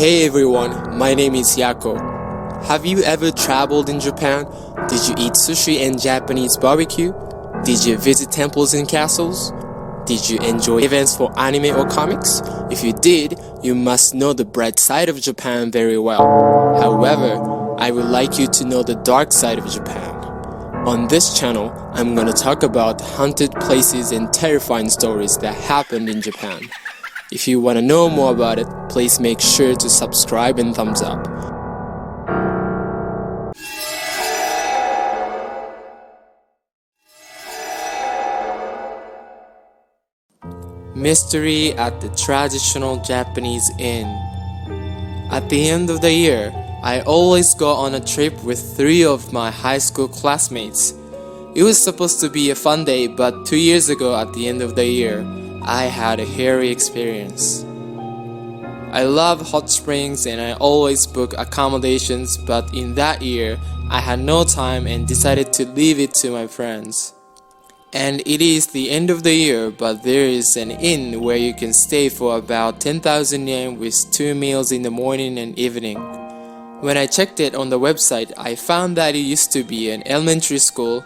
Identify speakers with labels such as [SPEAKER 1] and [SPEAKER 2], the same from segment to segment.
[SPEAKER 1] Hey everyone, my name is Yako. Have you ever traveled in Japan? Did you eat sushi and Japanese BBQ? Did you visit temples and castles? Did you enjoy events for anime or comics? If you did, you must know the bright side of Japan very well. However, I would like you to know the dark side of Japan. On this channel, I'm gonna talk about haunted places and terrifying stories that happened in Japan. If you want to know more about it, please make sure to subscribe and thumbs up. Mystery at the traditional Japanese inn. At the end of the year, I always go on a trip with 3 of my high school classmates. It was supposed to be a fun day, but 2 years ago at the end of the year, I had a hairy experience. I love hot springs and I always book accommodations, but in that year, I had no time and decided to leave it to my friends. And it is the end of the year, but there is an inn where you can stay for about 10,000 yen with 2 meals in the morning and evening. When I checked it on the website, I found that it used to be an elementary school.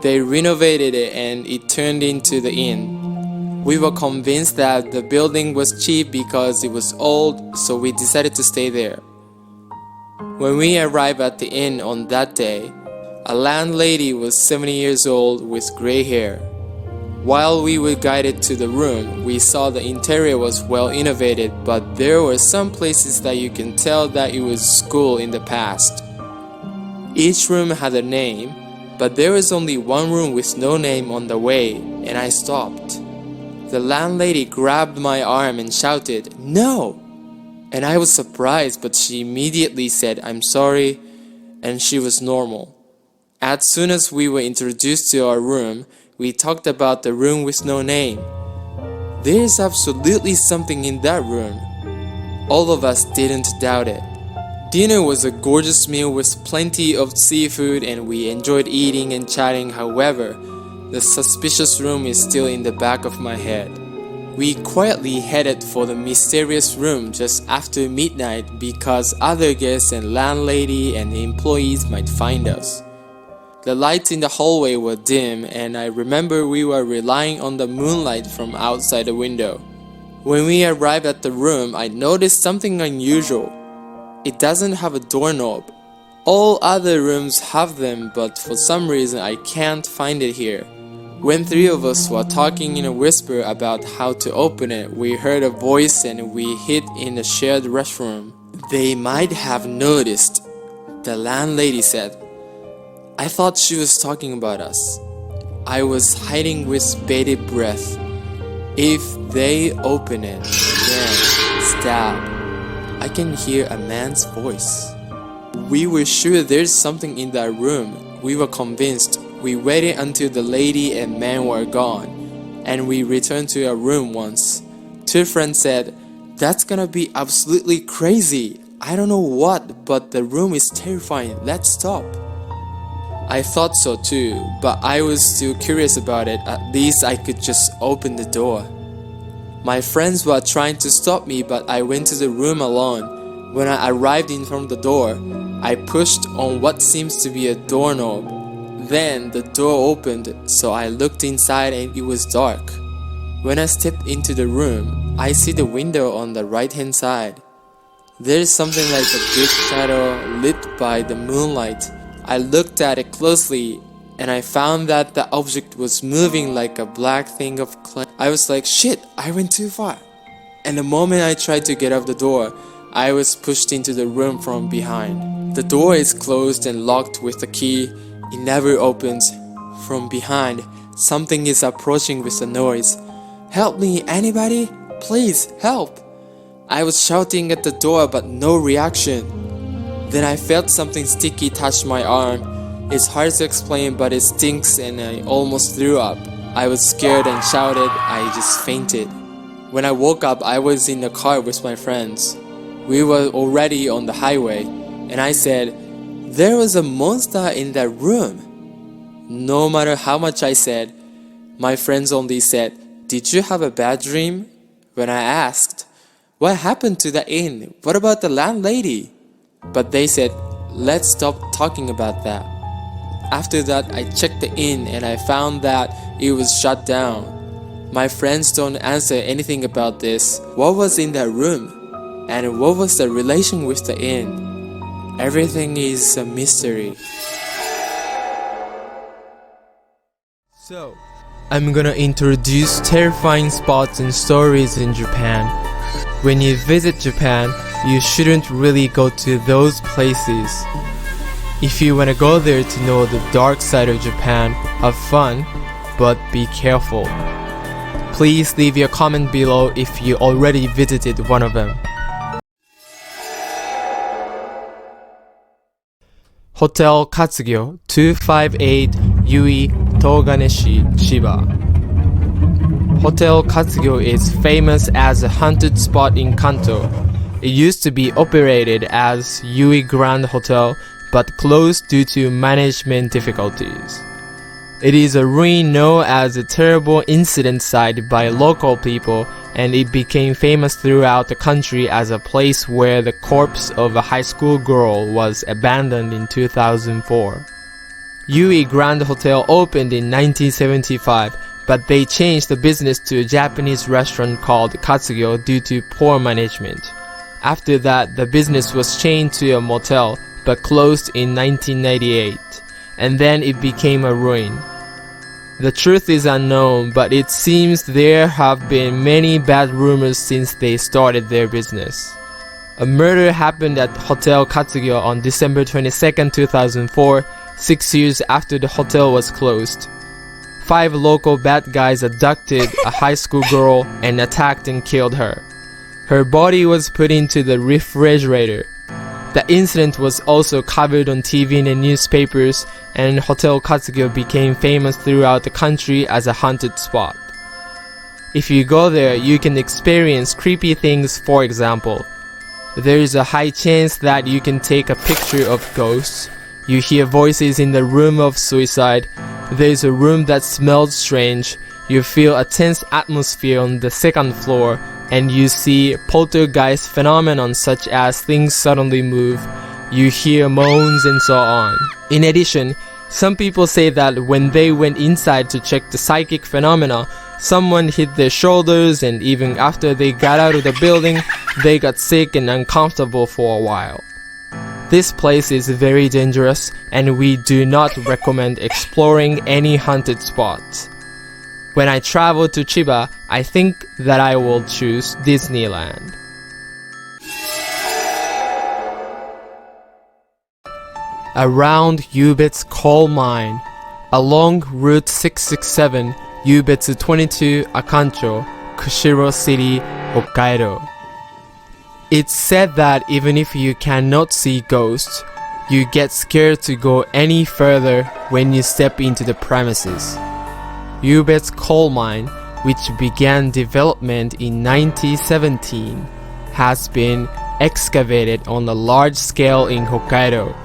[SPEAKER 1] They renovated it and it turned into the inn. We were convinced that the building was cheap because it was old, so we decided to stay there. When we arrived at the inn on that day, a landlady was 70 years old with gray hair. While we were guided to the room, we saw the interior was well innovated, but there were some places that you can tell that it was school in the past. Each room had a name, but there was only one room with no name on the way, and I stopped. The landlady grabbed my arm and shouted, "No!" And I was surprised, but she immediately said, "I'm sorry," and she was normal. As soon as we were introduced to our room, we talked about the room with no name. There is absolutely something in that room. All of us didn't doubt it. Dinner was a gorgeous meal with plenty of seafood and we enjoyed eating and chatting. However, the suspicious room is still in the back of my head. We quietly headed for the mysterious room just after midnight because other guests and landlady and employees might find us. The lights in the hallway were dim and I remember we were relying on the moonlight from outside the window. When we arrived at the room, I noticed something unusual. It doesn't have a doorknob. All other rooms have them, but for some reason I can't find it here. When 3 of us were talking in a whisper about how to open it, we heard a voice and we hid in the shared restroom. They might have noticed, the landlady said. I thought she was talking about us. I was hiding with bated breath. If they open it, then stab. I can hear a man's voice. We were sure there's something in that room. We were convinced. We waited until the lady and man were gone, and we returned to our room once. 2 friends said, "That's gonna be absolutely crazy. I don't know what, but the room is terrifying. Let's stop." I thought so too, but I was still curious about it. At least I could just open the door. My friends were trying to stop me, but I went to the room alone. When I arrived in front of the door, I pushed on what seems to be a doorknob. Then the door opened, so I looked inside and it was dark. When I stepped into the room, I see the window on the right-hand side. There's something like a big shadow lit by the moonlight. I looked at it closely and I found that the object was moving like a black thing of clay. I was like, shit, I went too far. And the moment I tried to get out the door, I was pushed into the room from behind. The door is closed and locked with a key. It never opens. From behind, something is approaching with a noise. "Help me, anybody? Please, help!" I was shouting at the door but no reaction. Then I felt something sticky touch my arm. It's hard to explain, but it stinks and I almost threw up. I was scared and shouted. I just fainted. When I woke up, I was in the car with my friends. We were already on the highway, and I said, "There was a monster in that room." No matter how much I said, my friends only said, "Did you have a bad dream?" When I asked, What happened to the inn? What about the landlady? But they said, let's stop talking about that. After that, I checked the inn and I found that it was shut down. My friends don't answer anything about this. What was in that room? And what was the relation with the inn? Everything is a mystery. So, I'm gonna introduce terrifying spots and stories in Japan. When you visit Japan, you shouldn't really go to those places. If you wanna go there to know the dark side of Japan, have fun, but be careful. Please leave your comment below if you already visited one of them. Hotel Katsugyo, 258 Yui, Toganeshi, Chiba. Hotel Katsugyo is famous as a haunted spot in Kanto. It used to be operated as Yui Grand Hotel, but closed due to management difficulties. It is a ruin known as a terrible incident site by local people, and it became famous throughout the country as a place where the corpse of a high school girl was abandoned in 2004. Yui Grand Hotel opened in 1975, but they changed the business to a Japanese restaurant called Katsugyo due to poor management. After that, the business was changed to a motel, but closed in 1998, and then it became a ruin. The truth is unknown, but it seems there have been many bad rumors since they started their business. A murder happened at Hotel Katsugyo on December 22, 2004, 6 years after the hotel was closed. 5 local bad guys abducted a high school girl and attacked and killed her. Her body was put into the refrigerator. The incident was also covered on TV and newspapers, and Hotel Katsugyo became famous throughout the country as a haunted spot. If you go there, you can experience creepy things. For example, there is a high chance that you can take a picture of ghosts. You hear voices in the room of suicide. There is a room that smells strange. You feel a tense atmosphere on the second floor, and you see poltergeist phenomenon such as things suddenly move. You hear moans and so on. In addition, some people say that when they went inside to check the psychic phenomena, someone hit their shoulders, and even after they got out of the building, they got sick and uncomfortable for a while. This place is very dangerous, and we do not recommend exploring any haunted spots. When I travel to Chiba, I think that I will choose Disneyland. Around Ube Coal Mine, along Route 667, Ube 22 Akancho, Kushiro City, Hokkaido. It's said that even if you cannot see ghosts, you get scared to go any further when you step into the premises. Ube Coal Mine, which began development in 1917, has been excavated on a large scale in Hokkaido,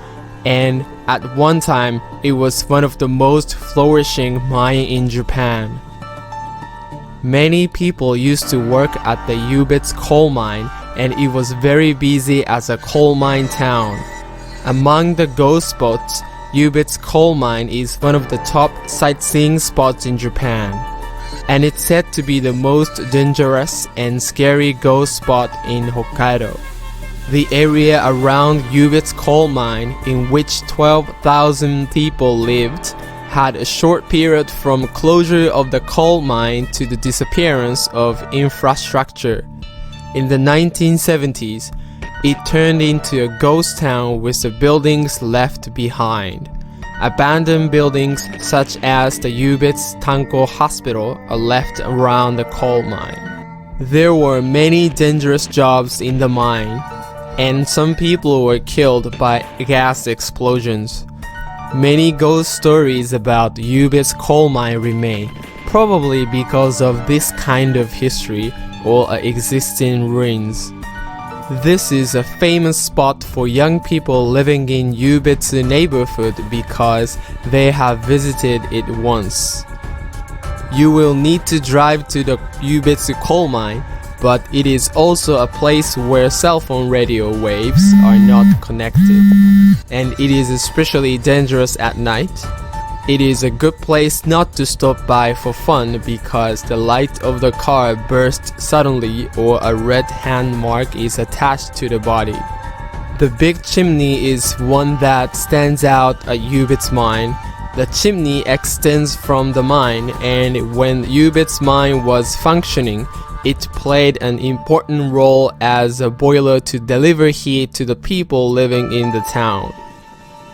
[SPEAKER 1] and at one time it was one of the most flourishing mines in Japan. Many people used to work at the Ube Coal Mine, and it was very busy as a coal mine town. Among the ghost spots, Ube Coal Mine is one of the top sightseeing spots in Japan, and it's said to be the most dangerous and scary ghost spot in Hokkaido. The area around Ube Coal Mine, in which 12,000 people lived, had a short period from closure of the coal mine to the disappearance of infrastructure. In the 1970s, it turned into a ghost town with the buildings left behind. Abandoned buildings such as the Ube Tanko Hospital are left around the coal mine. There were many dangerous jobs in the mine, and some people were killed by gas explosions. Many ghost stories about Ube's coal mine remain, probably because of this kind of history or existing ruins. This is a famous spot for young people living in Ube's neighborhood because they have visited it once. You will need to drive to the Ube coal mine, but it is also a place where cell phone radio waves are not connected, and it is especially dangerous at night. It is a good place not to stop by for fun because the light of the car bursts suddenly or a red hand mark is attached to the body. The big chimney is one that stands out at Ube's mine. The chimney extends from the mine, and when Ube's mine was functioning, it played an important role as a boiler to deliver heat to the people living in the town.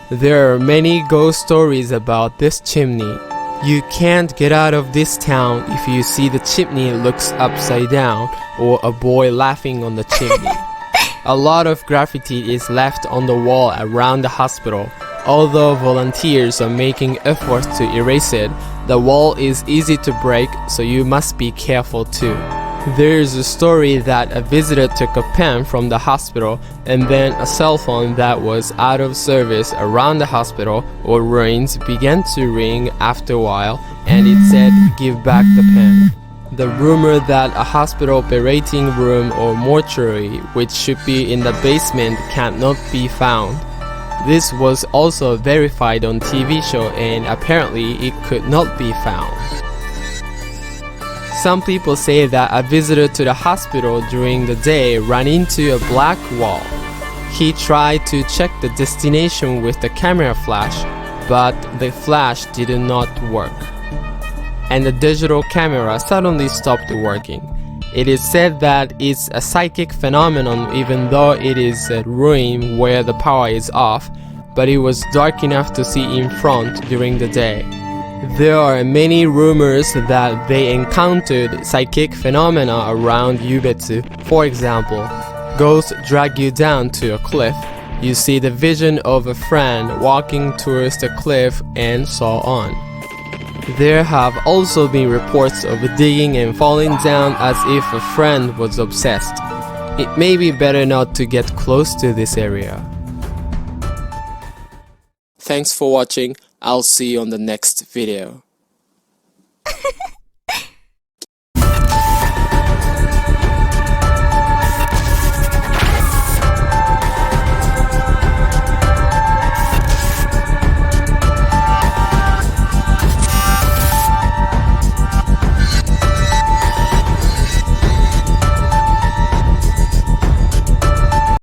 [SPEAKER 1] There are many ghost stories about this chimney. You can't get out of this town if you see the chimney looks upside down or a boy laughing on the chimney. A lot of graffiti is left on the wall around the hospital. Although volunteers are making efforts to erase it, the wall is easy to break, so you must be careful too. There is a story that a visitor took a pen from the hospital and then a cell phone that was out of service around the hospital or ruins began to ring after a while, and it said, "Give back the pen." The rumor that a hospital operating room or mortuary, which should be in the basement, cannot be found. This was also verified on TV show, and apparently it could not be found. Some people say that a visitor to the hospital during the day ran into a black wall. He tried to check the destination with the camera flash, but the flash did not work, and the digital camera suddenly stopped working. It is said that it's a psychic phenomenon even though it is a ruin where the power is off, but it was dark enough to see in front during the day. There are many rumors that they encountered psychic phenomena around Yubetsu. For example, ghosts drag you down to a cliff. You see the vision of a friend walking towards the cliff and so on. There have also been reports of digging and falling down as if a friend was obsessed. It may be better not to get close to this area. Thanks for watching. I'll see you on the next video.